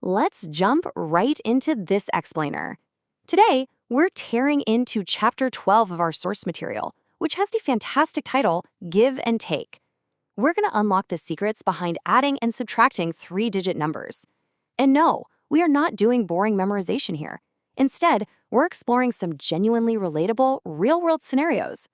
Let's jump right into this explainer. Today, we're tearing into Chapter 12 of our source material, which has the fantastic title, Give and Take. We're going to unlock the secrets behind adding and subtracting three-digit numbers. And no, we are not doing boring memorization here. Instead, we're exploring some genuinely relatable, real-world scenarios.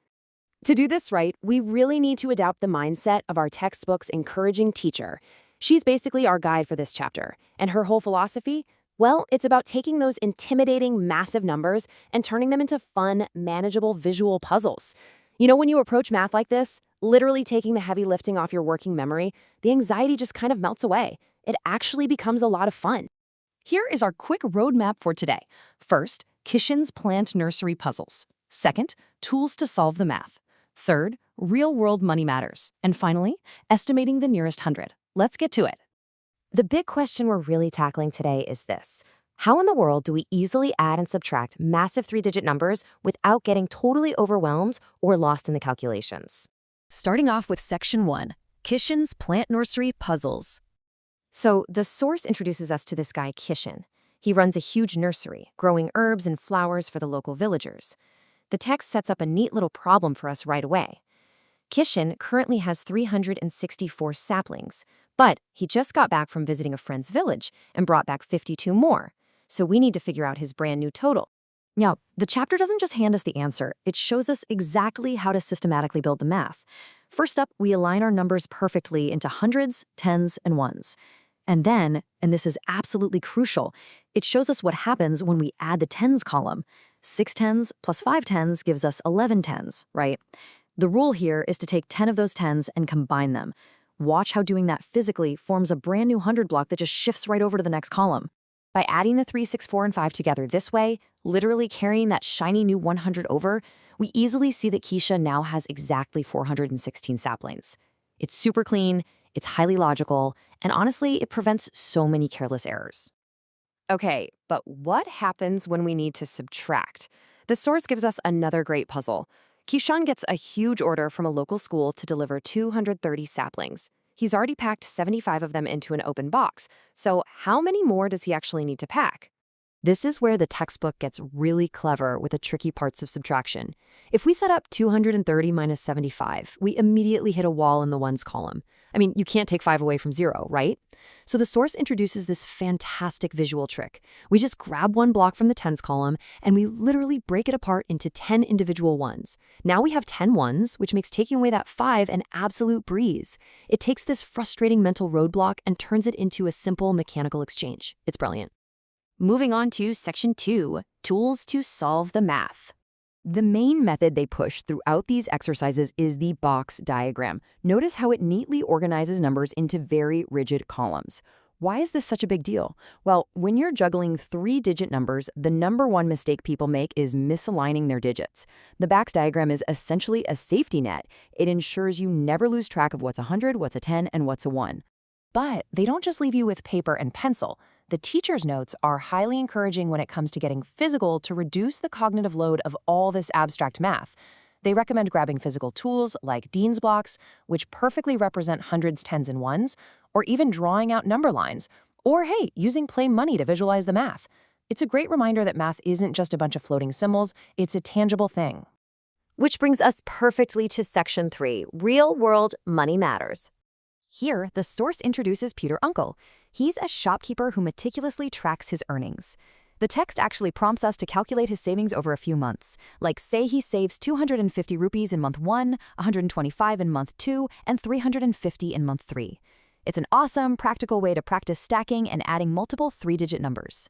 To do this right, we really need to adopt the mindset of our textbook's encouraging teacher. She's basically our guide for this chapter. And her whole philosophy? Well, it's about taking those intimidating, massive numbers and turning them into fun, manageable visual puzzles. You know, when you approach math like this, literally taking the heavy lifting off your working memory, the anxiety just kind of melts away. It actually becomes a lot of fun. Here is our quick roadmap for today. First, Kish's plant nursery puzzles. Second, tools to solve the math. Third, real-world money matters. And finally, estimating the nearest hundred. Let's get to it. The big question we're really tackling today is this. How in the world do we easily add and subtract massive three-digit numbers without getting totally overwhelmed or lost in the calculations? Starting off with Section 1, Kish's plant nursery puzzles. So the source introduces us to this guy, Kish. He runs a huge nursery, growing herbs and flowers for the local villagers. The text sets up a neat little problem for us right away. Kish currently has 364 saplings, but he just got back from visiting a friend's village and brought back 52 more. So we need to figure out his brand new total. Now, the chapter doesn't just hand us the answer, it shows us exactly how to systematically build the math. First up, we align our numbers perfectly into hundreds, tens, and ones. And then, and this is absolutely crucial, it shows us what happens when we add the tens column. 6 tens plus 5 tens gives us 11 tens, right? The rule here is to take 10 of those tens and combine them. Watch how doing that physically forms a brand new 100 block that just shifts right over to the next column. By adding the 3, 6, 4, and 5 together this way, literally carrying that shiny new 100 over, we easily see that Kish now has exactly 416 saplings. It's super clean, it's highly logical, and honestly, it prevents so many careless errors. Okay, but what happens when we need to subtract? The source gives us another great puzzle. Kish gets a huge order from a local school to deliver 230 saplings. He's already packed 75 of them into an open box, so how many more does he actually need to pack? This is where the textbook gets really clever with the tricky parts of subtraction. If we set up 230 minus 75, we immediately hit a wall in the ones column. I mean, you can't take 5 away from 0, right? So the source introduces this fantastic visual trick. We just grab one block from the tens column, and we literally break it apart into 10 individual ones. Now we have 10 ones, which makes taking away that 5 an absolute breeze. It takes this frustrating mental roadblock and turns it into a simple mechanical exchange. It's brilliant. Moving on to Section 2, Tools to Solve the Math. The main method they push throughout these exercises is the box diagram. Notice how it neatly organizes numbers into very rigid columns. Why is this such a big deal? Well, when you're juggling three-digit numbers, the number one mistake people make is misaligning their digits. The box diagram is essentially a safety net. It ensures you never lose track of what's a 100, what's a 10, and what's a 1. But they don't just leave you with paper and pencil. The teacher's notes are highly encouraging when it comes to getting physical to reduce the cognitive load of all this abstract math. They recommend grabbing physical tools like Dean's blocks, which perfectly represent hundreds, tens, and ones, or even drawing out number lines, or hey, using play money to visualize the math. It's a great reminder that math isn't just a bunch of floating symbols, it's a tangible thing. Which brings us perfectly to Section 3, Real-World Money Matters. Here, the source introduces Peter Uncle. He's a shopkeeper who meticulously tracks his earnings. The text actually prompts us to calculate his savings over a few months. Like, say he saves 250 rupees in month 1, 125 in month 2, and 350 in month 3. It's an awesome, practical way to practice stacking and adding multiple three-digit numbers.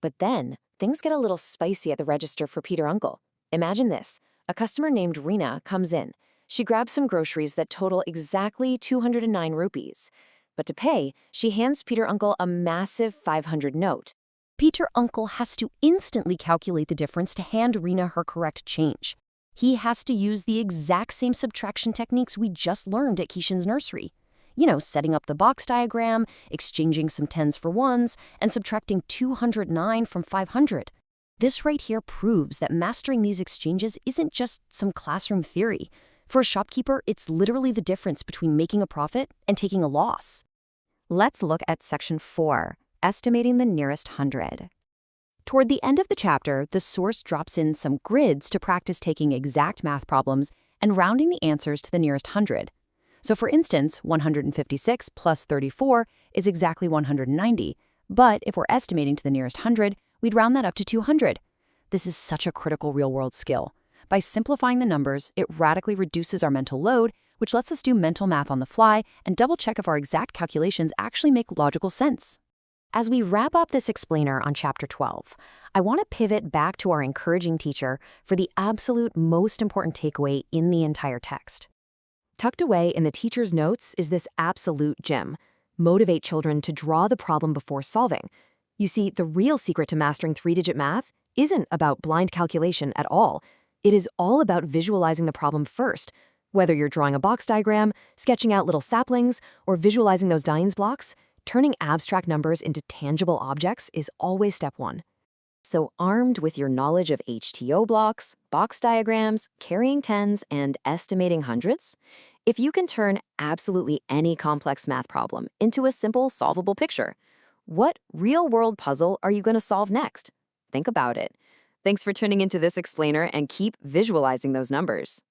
But then, things get a little spicy at the register for Peter Uncle. Imagine this. A customer named Rina comes in. She grabs some groceries that total exactly 209 rupees. But to pay, she hands Peter Uncle a massive 500 note. Peter Uncle has to instantly calculate the difference to hand Rina her correct change. He has to use the exact same subtraction techniques we just learned at Kish's nursery. You know, setting up the box diagram, exchanging some tens for ones, and subtracting 209 from 500. This right here proves that mastering these exchanges isn't just some classroom theory. For a shopkeeper, it's literally the difference between making a profit and taking a loss. Let's look at Section 4, estimating the nearest hundred. Toward the end of the chapter, the source drops in some grids to practice taking exact math problems and rounding the answers to the nearest hundred. So for instance, 156 plus 34 is exactly 190, but if we're estimating to the nearest hundred, we'd round that up to 200. This is such a critical real-world skill. By simplifying the numbers, it radically reduces our mental load, which lets us do mental math on the fly and double-check if our exact calculations actually make logical sense. As we wrap up this explainer on Chapter 12, I want to pivot back to our encouraging teacher for the absolute most important takeaway in the entire text. Tucked away in the teacher's notes is this absolute gem: motivate children to draw the problem before solving. You see, the real secret to mastering three-digit math isn't about blind calculation at all. It is all about visualizing the problem first. Whether you're drawing a box diagram, sketching out little saplings, or visualizing those Dines blocks, turning abstract numbers into tangible objects is always step one. So armed with your knowledge of HTO blocks, box diagrams, carrying tens, and estimating hundreds, if you can turn absolutely any complex math problem into a simple, solvable picture, what real-world puzzle are you going to solve next? Think about it. Thanks for tuning into this explainer and keep visualizing those numbers.